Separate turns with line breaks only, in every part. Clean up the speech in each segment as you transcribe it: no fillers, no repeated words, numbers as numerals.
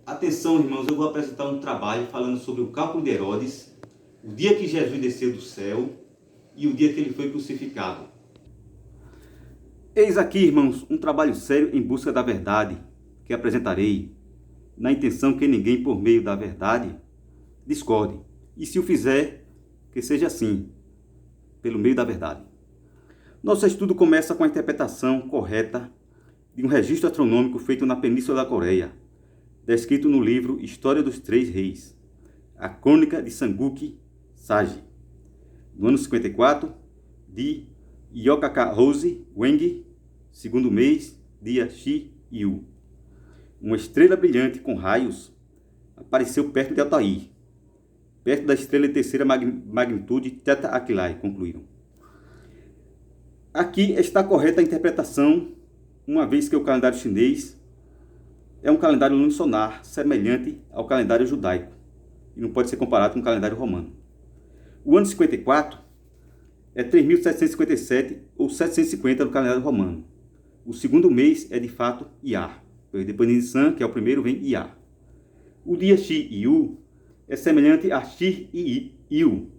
Atenção, irmãos, eu vou apresentar um trabalho falando sobre o cálculo de Herodes, o dia que Jesus desceu do céu e o dia que ele foi crucificado. Eis aqui, irmãos, um trabalho sério em busca da verdade, que apresentarei, na intenção que ninguém, por meio da verdade, discorde. E se o fizer, que seja assim, pelo meio da verdade. Nosso estudo começa com a interpretação correta de um registro astronômico feito na Península da Coreia, descrito no livro História dos Três Reis, a Crônica de Samguk Sagi, no ano 54, de Yokaka-Rose Weng, segundo mês, dia Shi-Yu. Uma estrela brilhante com raios apareceu perto de Altair, perto da estrela de terceira magnitude Theta Aquilae, concluíram. Aqui está correta a interpretação, uma vez que o calendário chinês é um calendário lunisolar semelhante ao calendário judaico e não pode ser comparado com o calendário romano. O ano 54 é 3.757 ou 750 no calendário romano. O segundo mês é de fato Iyar. Depois de Nissan, que é o primeiro, vem Iyar. O dia Shi-Yu é semelhante a Shi-Yu,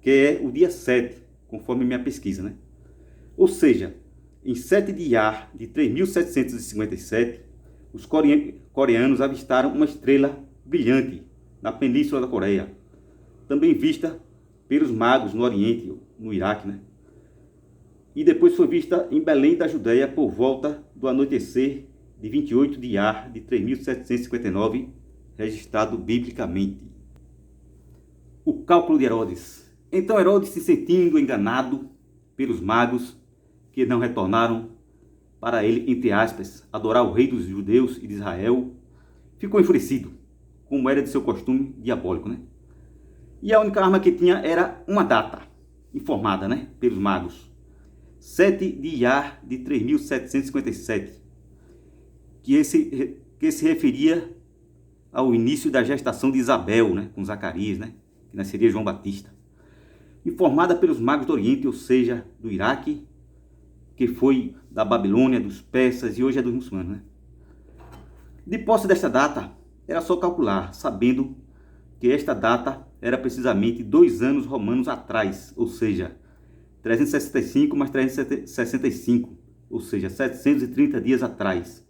que é o dia 7, conforme minha pesquisa, né? Ou seja, em 7 de Iyar de 3.757, os coreanos avistaram uma estrela brilhante na Península da Coreia, também vista pelos magos no Oriente, no Iraque, né? E depois foi vista em Belém da Judéia por volta do anoitecer de 28 de Iyar de 3.759, registrado biblicamente. O cálculo de Herodes. Então Herodes, se sentindo enganado pelos magos que não retornaram para ele, entre aspas, adorar o rei dos judeus e de Israel, ficou enfurecido, como era de seu costume diabólico, né? E a única arma que tinha era uma data, informada, né, pelos magos. 7 de Iyar de 3.757, que se referia ao início da gestação de Isabel, né, com Zacarias, né, que nasceria João Batista. Informada pelos magos do Oriente, ou seja, do Iraque, que foi da Babilônia, dos persas e hoje é dos muçulmanos, né? De posse desta data, era só calcular, sabendo que esta data era precisamente 2 anos romanos atrás, ou seja, 365 mais 365, ou seja, 730 dias atrás.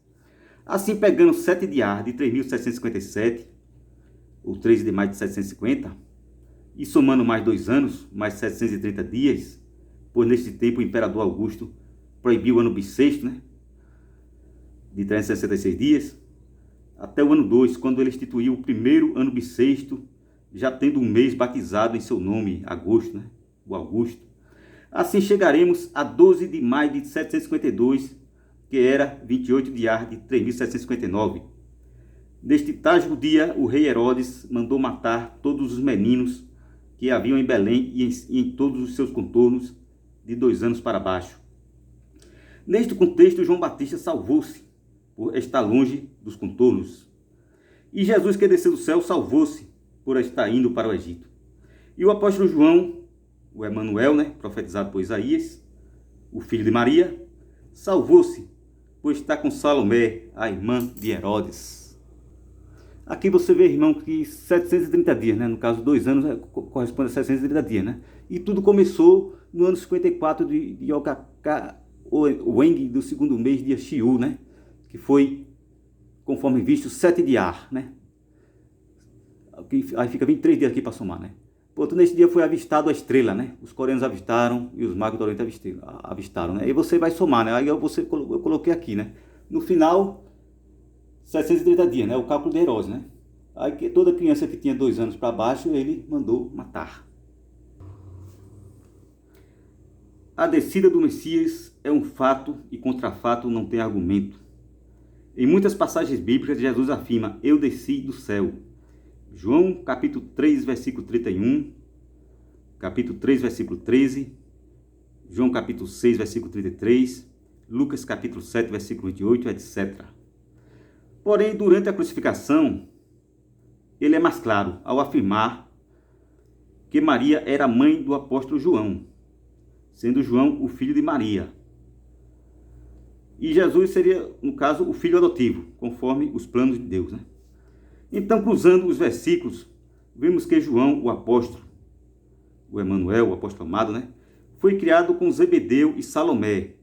Assim, pegando 7 de Iyar de 3.757, ou 13 de maio de 750, e somando mais 2 anos, mais 730 dias, pois neste tempo o imperador Augusto proibiu o ano bissexto, né, de 366 dias, até o ano 2, quando ele instituiu o primeiro ano bissexto, já tendo um mês batizado em seu nome, agosto, né, o Augusto. Assim chegaremos a 12 de maio de 752, que era 28 de Iyar de 3.759. Neste trágico dia, o rei Herodes mandou matar todos os meninos que haviam em Belém e em todos os seus contornos de 2 anos para baixo. Neste contexto, João Batista salvou-se por estar longe dos contornos. E Jesus, que desceu do céu, salvou-se por estar indo para o Egito. E o apóstolo João, o Emanuel, né, profetizado por Isaías, o filho de Maria, salvou-se por estar com Salomé, a irmã de Herodes. Aqui você vê, irmão, que 730 dias, né, no caso 2 anos, corresponde a 730 dias, né? E tudo começou no ano 54 de Yokaka-Weng, do segundo mês de Shi-Yu, né? Que foi, conforme visto, 7 de Iyar, né? Aí fica 23 dias aqui para somar, né? Portanto, nesse dia foi avistado a estrela, né? Os coreanos avistaram e os magos do Oriente avistaram, né? Aí você vai somar, né? Aí eu coloquei aqui, né? No final, 730 dias, né? O cálculo de Herodes, né? Aí toda criança que tinha 2 anos para baixo, ele mandou matar. A descida do Messias é um fato e contra fato não tem argumento. Em muitas passagens bíblicas, Jesus afirma: eu desci do céu. João capítulo 3, versículo 31, capítulo 3, versículo 13, João capítulo 6, versículo 33, Lucas capítulo 7, versículo 28, etc. Porém, durante a crucificação, ele é mais claro ao afirmar que Maria era mãe do apóstolo João, sendo João o filho de Maria. E Jesus seria, no caso, o filho adotivo, conforme os planos de Deus, né? Então, cruzando os versículos, vemos que João, o apóstolo, o Emanuel, o apóstolo amado, né, foi criado com Zebedeu e Salomé,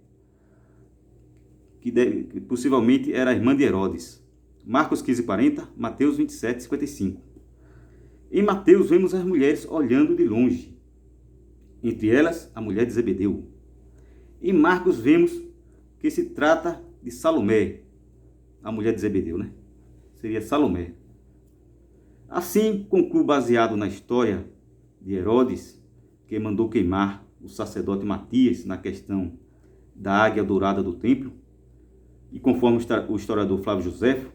que possivelmente era a irmã de Herodes. Marcos 15:40, Mateus 27:55. Em Mateus vemos as mulheres olhando de longe, entre elas a mulher de Zebedeu. Em Marcos vemos que se trata de Salomé, a mulher de Zebedeu, né? Seria Salomé. Assim, concluo baseado na história de Herodes, que mandou queimar o sacerdote Matias na questão da águia dourada do templo, e conforme o historiador Flávio Joséfo,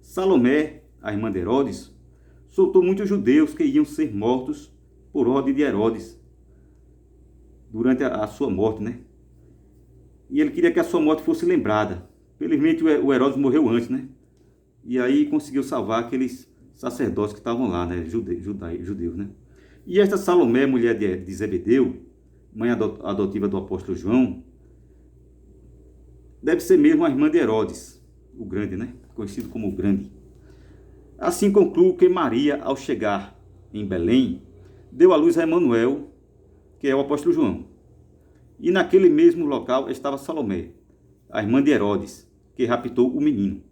Salomé, a irmã de Herodes, soltou muitos judeus que iam ser mortos por ordem de Herodes durante a sua morte, né? E ele queria que a sua morte fosse lembrada. Felizmente o Herodes morreu antes, né? E aí conseguiu salvar aqueles sacerdotes que estavam lá, né? Judeus, né? E esta Salomé, mulher de Zebedeu, mãe adotiva do apóstolo João, deve ser mesmo a irmã de Herodes, o Grande, né? Conhecido como o Grande. Assim concluo que Maria, ao chegar em Belém, deu à luz a Emanuel, que é o apóstolo João. E naquele mesmo local estava Salomé, a irmã de Herodes, que raptou o menino.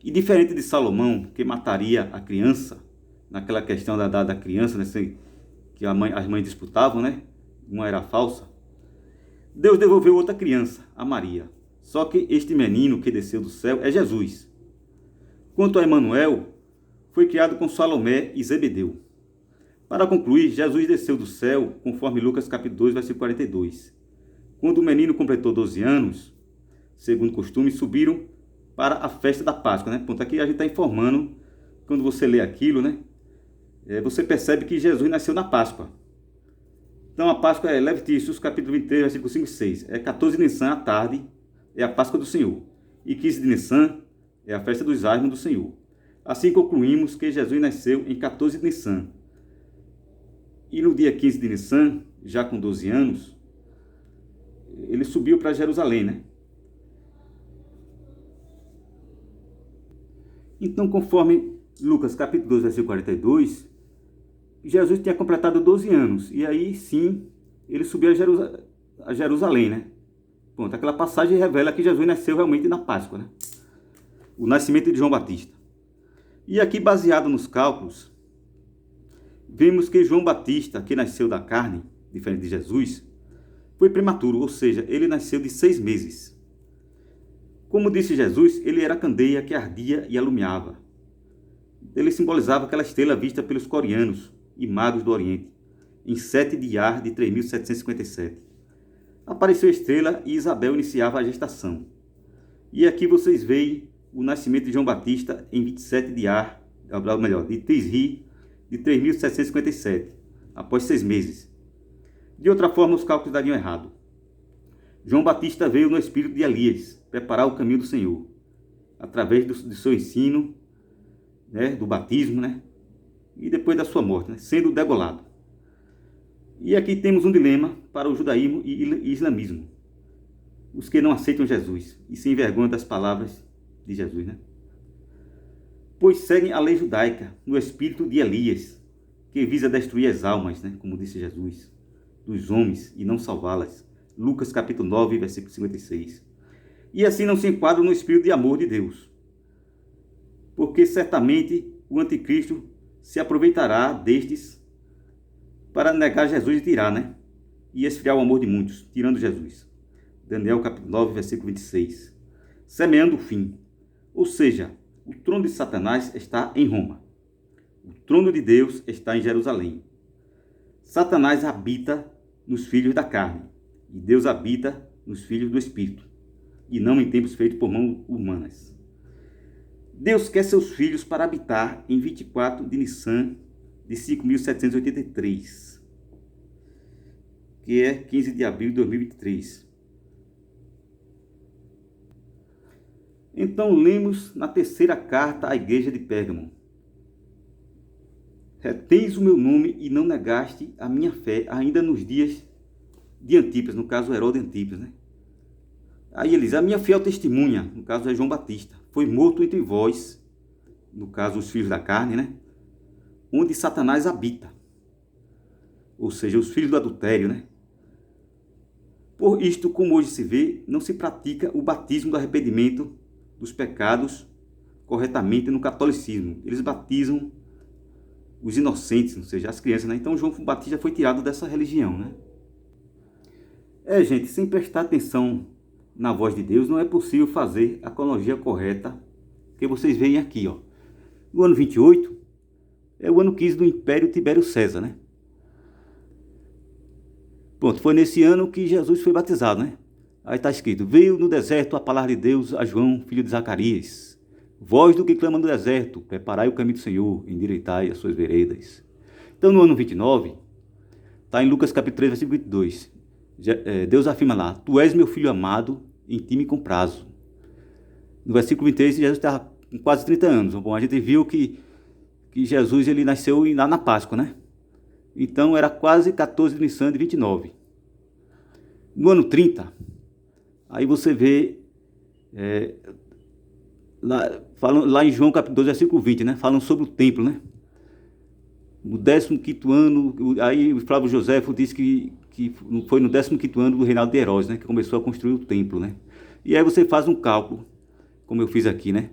E diferente de Salomão, que mataria a criança, naquela questão da criança, né, que as mães disputavam, né? Uma era falsa. Deus devolveu outra criança, a Maria. Só que este menino que desceu do céu é Jesus. Quanto a Emanuel, foi criado com Salomé e Zebedeu. Para concluir, Jesus desceu do céu, conforme Lucas capítulo 2, versículo 42. Quando o menino completou 12 anos, segundo costume, subiram para a festa da Páscoa, né? Ponto aqui a gente está informando, quando você lê aquilo, né? Você percebe que Jesus nasceu na Páscoa. Então a Páscoa é Levíticos capítulo 23, versículo 5 e 6. É 14 de Nissan à tarde, é a Páscoa do Senhor. E 15 de Nissan é a festa dos ázimos do Senhor. Assim concluímos que Jesus nasceu em 14 de Nissan. E no dia 15 de Nissan, já com 12 anos, ele subiu para Jerusalém, né? Então, conforme Lucas capítulo 2, versículo 42, Jesus tinha completado 12 anos. E aí, sim, ele subiu a Jerusalém, né? Pronto, aquela passagem revela que Jesus nasceu realmente na Páscoa, né? O nascimento de João Batista. E aqui, baseado nos cálculos, vemos que João Batista, que nasceu da carne, diferente de Jesus, foi prematuro, ou seja, ele nasceu de 6 meses. Como disse Jesus, ele era a candeia que ardia e alumiava. Ele simbolizava aquela estrela vista pelos coreanos e magos do Oriente, em 7 de Iar de 3757. Apareceu a estrela e Isabel iniciava a gestação. E aqui vocês veem o nascimento de João Batista em 27 de Iar, ou melhor, de Tisri, de 3757, após 6 meses. De outra forma, os cálculos dariam errado. João Batista veio no espírito de Elias, preparar o caminho do Senhor, através do seu ensino, né, do batismo, né, e depois da sua morte, né, sendo degolado. E aqui temos um dilema para o judaísmo e islamismo. Os que não aceitam Jesus e se envergonham das palavras de Jesus, né? Pois seguem a lei judaica no espírito de Elias, que visa destruir as almas, né, como disse Jesus, dos homens e não salvá-las. Lucas capítulo 9, versículo 56. E assim não se enquadram no espírito de amor de Deus. Porque certamente o anticristo se aproveitará destes para negar Jesus e tirar, né? E esfriar o amor de muitos, tirando Jesus. Daniel capítulo 9, versículo 26. Semeando o fim. Ou seja, o trono de Satanás está em Roma. O trono de Deus está em Jerusalém. Satanás habita nos filhos da carne. E Deus habita nos filhos do Espírito. E não em templos feitos por mãos humanas. Deus quer seus filhos para habitar em 24 de Nissan de 5.783, que é 15 de abril de 2023. Então lemos na terceira carta à igreja de Pérgamo: retens o meu nome e não negaste a minha fé ainda nos dias de Antipas, no caso Herodes Antipas, né? Aí ele diz: a minha fiel testemunha, no caso é João Batista, foi morto entre vós no caso os filhos da carne, né? Onde Satanás habita, ou seja, os filhos do adultério, né? Por isto, como hoje se vê, não se pratica o batismo do arrependimento dos pecados corretamente no catolicismo. Eles batizam os inocentes, ou seja, as crianças, né? Então João Batista foi tirado dessa religião, né? Gente, sem prestar atenção na voz de Deus, não é possível fazer a cronologia correta que vocês veem aqui, ó. No ano 28, é o ano 15 do Império Tibério César, né? Pronto, foi nesse ano que Jesus foi batizado, né? Aí está escrito: veio no deserto a palavra de Deus a João, filho de Zacarias. Voz do que clama no deserto, preparai o caminho do Senhor, endireitai as suas veredas. Então, no ano 29, está em Lucas capítulo 3, versículo 22. Deus afirma lá: tu és meu filho amado, em ti me comprazo. No versículo 23, Jesus estava com quase 30 anos. Bom, a gente viu que Jesus ele nasceu lá na Páscoa, né? Então, era quase 14 de Nissan de 29. No ano 30, aí você vê, lá em João capítulo 12, versículo 20, né? Falam sobre o templo, né? No 15º ano, aí o Flávio Joséfo disse que foi no 15º ano do reinado de Herodes, né? Que começou a construir o templo, né? E aí você faz um cálculo, como eu fiz aqui, né?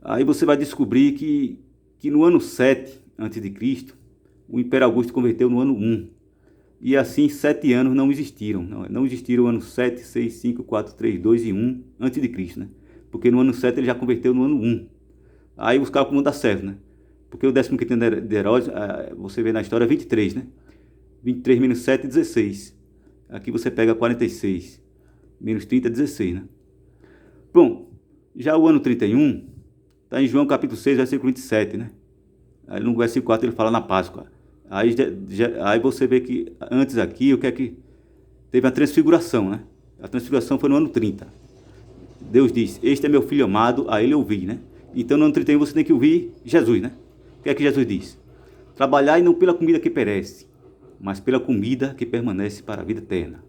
Aí você vai descobrir que no ano 7 a.C., o Império Augusto converteu no ano 1. E assim, 7 anos não existiram. Não existiram o ano 7, 6, 5, 4, 3, 2 e 1 a.C., né? Porque no ano 7 ele já converteu no ano 1. Aí os cálculos não dão certo, né? Porque o 15º ano de Herodes, você vê na história, 23, né? 23 menos 7, 16. Aqui você pega 46. Menos 30, 16, né? Bom, já o ano 31, está em João capítulo 6, versículo 27, né? Aí no versículo 4 ele fala na Páscoa. Aí você vê que antes aqui, o que é que teve a transfiguração, né? A transfiguração foi no ano 30. Deus diz: este é meu filho amado, a ele ouvi, né? Então no ano 31 você tem que ouvir Jesus, né? O que é que Jesus diz? Trabalhai não pela comida que perece, mas pela comida que permanece para a vida eterna,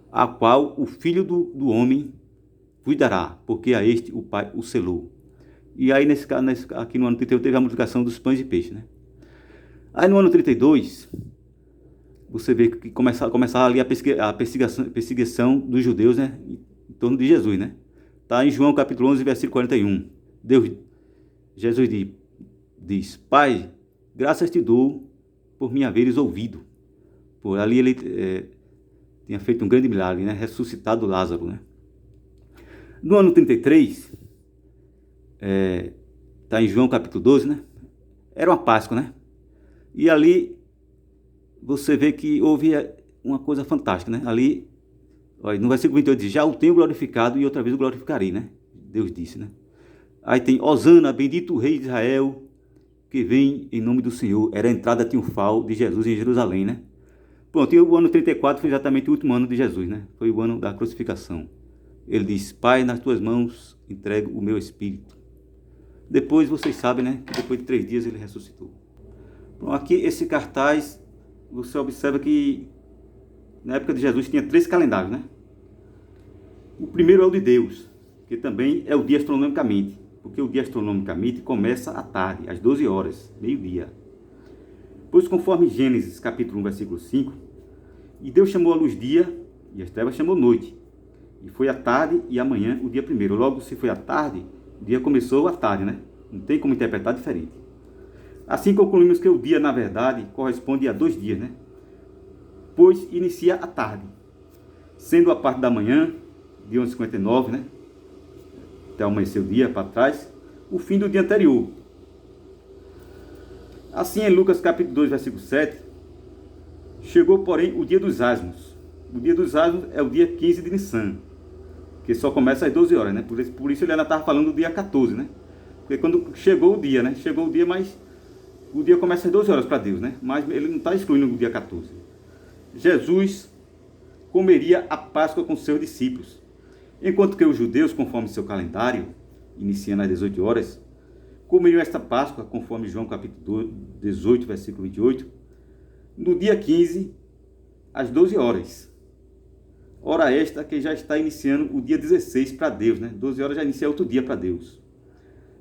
a qual o Filho do Homem vos dará, porque a este o Pai o selou. E aí aqui no ano 31 teve a multiplicação dos pães e peixes, né? Aí no ano 32, você vê que começava ali a perseguição dos judeus, né? Em torno de Jesus, né? Está em João capítulo 11, versículo 41. Jesus diz: Pai, graças te dou por me haveres ouvido. Por ali ele tinha feito um grande milagre, né? Ressuscitado Lázaro, né? No ano 33, está em João capítulo 12, né? Era uma Páscoa, né? E ali você vê que houve uma coisa fantástica, né? Ali, olha, no versículo 28 diz: já o tenho glorificado e outra vez o glorificarei, né? Deus disse, né? Aí tem: Hosana, bendito o rei de Israel, que vem em nome do Senhor. Era a entrada triunfal de Jesus em Jerusalém, né? Pronto, e o ano 34 foi exatamente o último ano de Jesus, né? Foi o ano da crucificação. Ele diz: Pai, nas tuas mãos entrego o meu espírito. Depois vocês sabem, né? Que depois de 3 dias ele ressuscitou. Bom, aqui esse cartaz, você observa que na época de Jesus tinha 3 calendários, né? O primeiro é o de Deus, que também é o dia astronomicamente, porque o dia astronomicamente começa à tarde, às 12 horas, meio-dia. Pois conforme Gênesis capítulo 1, versículo 5, e Deus chamou a luz dia, e as trevas chamou noite, e foi a tarde e amanhã o dia primeiro. Logo, se foi à tarde, o dia começou à tarde, né? Não tem como interpretar diferente. Assim concluímos que o dia, na verdade, corresponde a 2 dias, né? Pois inicia à tarde, sendo a parte da manhã, de 11h59, né? Até amanhecer o dia para trás, o fim do dia anterior. Assim, em Lucas capítulo 2, versículo 7, chegou, porém, o dia dos asmos. O dia dos asmos é o dia 15 de Nissan, que só começa às 12 horas, né? Por isso ele ainda estava falando do dia 14, né? Porque quando chegou o dia, né? Chegou o dia, mas o dia começa às 12 horas para Deus, né? Mas ele não está excluindo o dia 14. Jesus comeria a Páscoa com seus discípulos, enquanto que os judeus, conforme seu calendário, iniciando às 18 horas, comeriam esta Páscoa, conforme João capítulo 18, versículo 28, no dia 15, às 12 horas. Hora esta que já está iniciando o dia 16 para Deus, né? 12 horas já inicia outro dia para Deus.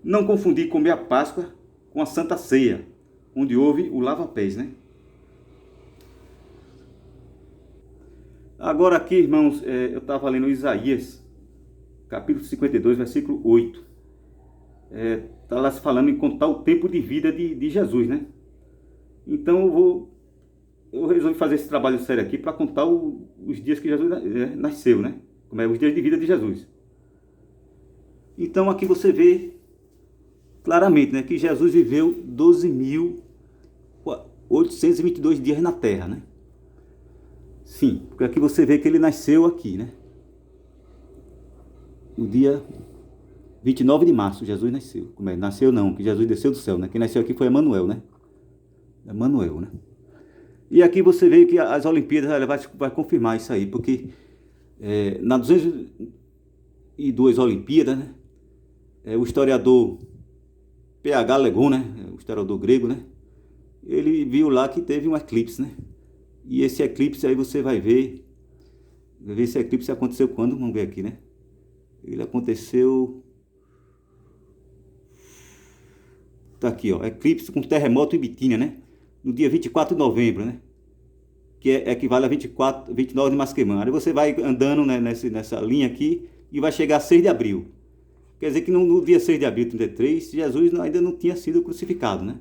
Não confundir comer a Páscoa com a Santa Ceia, onde houve o lava-pés, né? Agora aqui, irmãos, eu estava lendo Isaías, capítulo 52, versículo 8. Está lá se falando em contar o tempo de vida de Jesus, né? Então eu resolvi fazer esse trabalho sério aqui para contar os dias que Jesus nasceu, né? Como é os dias de vida de Jesus. Então aqui você vê claramente, né, que Jesus viveu 12.822 dias na Terra, né? Sim, porque aqui você vê que ele nasceu aqui, né? No dia 29 de março, Jesus nasceu. Como é? Nasceu não, que Jesus desceu do céu, né? Quem nasceu aqui foi Emanuel, né? Emanuel, né? E aqui você vê que as Olimpíadas vai confirmar isso aí, porque na 202 Olimpíadas, né? O historiador PH Legon, né? O historiador grego, né? Ele viu lá que teve um eclipse, né? E esse eclipse aí você vai ver esse eclipse aconteceu quando? Vamos ver aqui, né? Ele aconteceu... Tá aqui, ó. Eclipse com terremoto em Bitínia, né? No dia 24 de novembro, né? Que equivale a 29 de Masquemã. Aí você vai andando, né, nessa linha aqui e vai chegar a 6 de abril. Quer dizer que no dia 6 de abril de 33, Jesus ainda não tinha sido crucificado, né?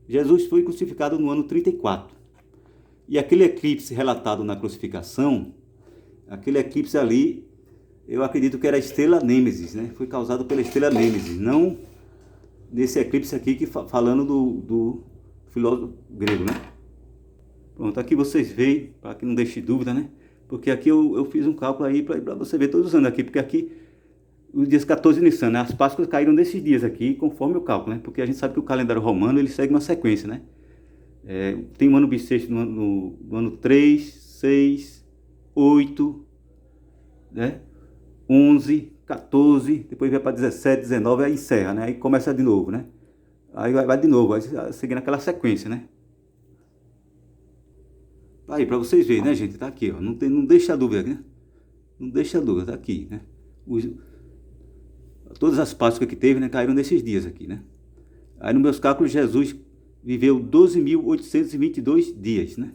Jesus foi crucificado no ano 34. E aquele eclipse relatado na crucificação, aquele eclipse ali, eu acredito que era a estrela Nêmesis, né? Foi causado pela estrela Nêmesis, não nesse eclipse aqui que falando do filósofo grego, né? Pronto, aqui vocês veem, para que não deixe dúvida, né? Porque aqui eu fiz um cálculo aí para você ver todos os anos aqui, porque aqui os dias 14 de Nissan, né? As Páscoas caíram nesses dias aqui, conforme o cálculo, né? Porque a gente sabe que o calendário romano ele segue uma sequência, né? Tem o ano bissexto no ano 3, 6, 8, né? 11, 14, depois vai para 17, 19, aí encerra, né? Aí começa de novo, né? Aí vai de novo, vai seguindo aquela sequência, né? Aí, para vocês verem, né, gente? Tá aqui, ó. Não deixa dúvida, né? Não deixa dúvida, tá aqui, né? Todas as Páscoas que teve, né, caíram nesses dias aqui, né? Aí, nos meus cálculos, Jesus viveu 12.822 dias, né?